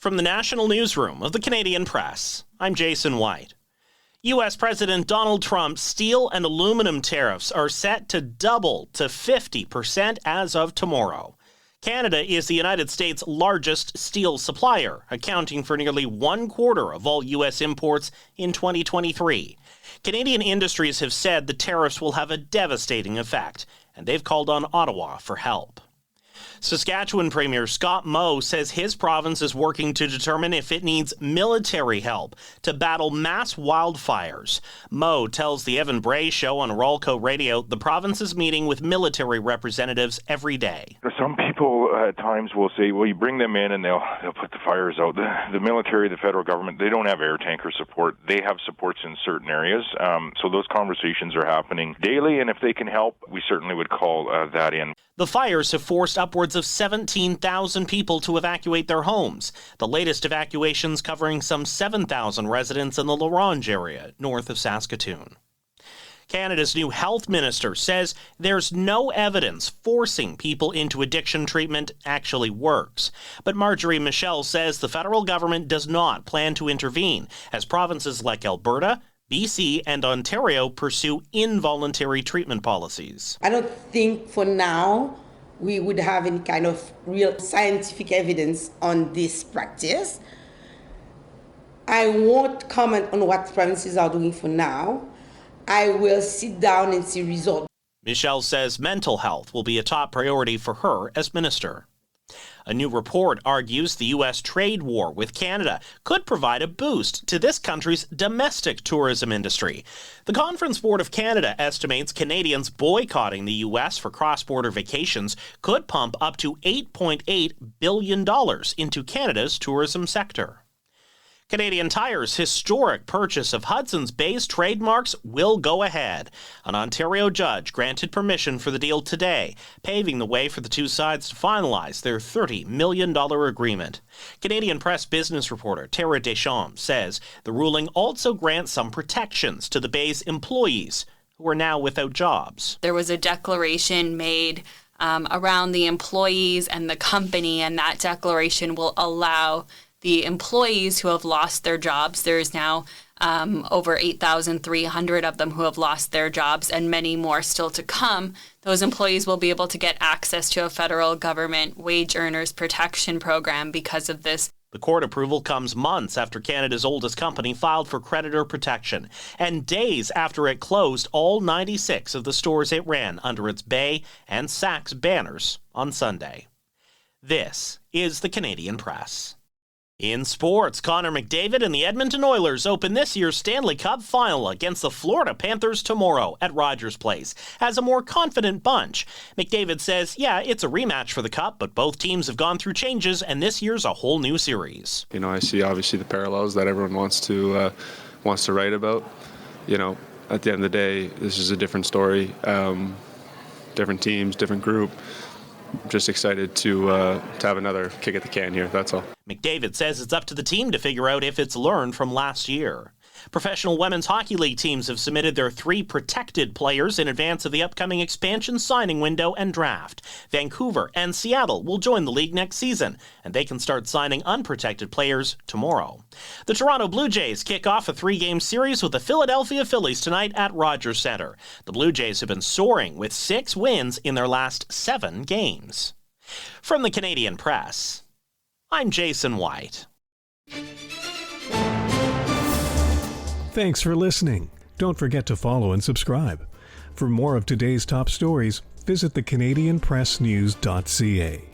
From the National Newsroom of the Canadian Press, I'm Jason White. U.S. President Donald Trump's steel and aluminum tariffs are set to double to 50% as of tomorrow. Canada is the United States' largest steel supplier, accounting for nearly 1/4 of all U.S. imports in 2023. Canadian industries have said the tariffs will have a devastating effect, and they've called on Ottawa for help. Saskatchewan Premier Scott Moe says his province is working to determine if it needs military help to battle mass wildfires. Moe tells the Evan Bray Show on Rolco Radio the province is meeting with military representatives every day. Some people at times will say, well, you bring them in and they'll put the fires out. The military, the federal government, they don't have air tanker support. They have supports in certain areas. So those conversations are happening daily, and if they can help, we certainly would call that in. The fires have forced upwards of 17,000 people to evacuate their homes. The latest evacuations covering some 7,000 residents in the La Ronge area, north of Saskatoon. Canada's new health minister says there's no evidence forcing people into addiction treatment actually works. But Marjorie Michel says the federal government does not plan to intervene as provinces like Alberta, BC and Ontario pursue involuntary treatment policies. I don't think for now we would have any kind of real scientific evidence on this practice. I won't comment on what provinces are doing for now. I will sit down and see results. Michelle says mental health will be a top priority for her as minister. A new report argues the U.S. trade war with Canada could provide a boost to this country's domestic tourism industry. The Conference Board of Canada estimates Canadians boycotting the U.S. for cross-border vacations could pump up to $8.8 billion into Canada's tourism sector. Canadian Tire's historic purchase of Hudsons Bay's trademarks will go ahead. An Ontario judge granted permission for the deal today, paving the way for the two sides to finalize their $30 million agreement. Canadian Press business reporter Tara Deschamps says the ruling also grants some protections to the Bay's employees who are now without jobs. There was a declaration made around the employees and the company, and that declaration will allow the employees who have lost their jobs. There's now over 8,300 of them who have lost their jobs and many more still to come. Those employees will be able to get access to a federal government wage earners protection program because of this. The court approval comes months after Canada's oldest company filed for creditor protection and days after it closed all 96 of the stores it ran under its Bay and Saks banners on Sunday. This is the Canadian Press. In sports, Connor McDavid and the Edmonton Oilers open this year's Stanley Cup final against the Florida Panthers tomorrow at Rogers Place as a more confident bunch. McDavid says, yeah, it's a rematch for the Cup, but both teams have gone through changes, and this year's a whole new series. You know, I see obviously the parallels that everyone wants to write about. You know, at the end of the day, this is a different story, different teams, different group. Just excited to have another kick at the can here, that's all. McDavid says it's up to the team to figure out if it's learned from last year. Professional Women's Hockey League teams have submitted their 3 protected players in advance of the upcoming expansion signing window and draft. Vancouver and Seattle will join the league next season, and they can start signing unprotected players tomorrow. The Toronto Blue Jays kick off a 3-game series with the Philadelphia Phillies tonight at Rogers Centre. The Blue Jays have been soaring with 6 wins in their last 7 games. From the Canadian Press, I'm Jason White. Thanks for listening. Don't forget to follow and subscribe. For more of today's top stories, visit thecanadianpressnews.ca.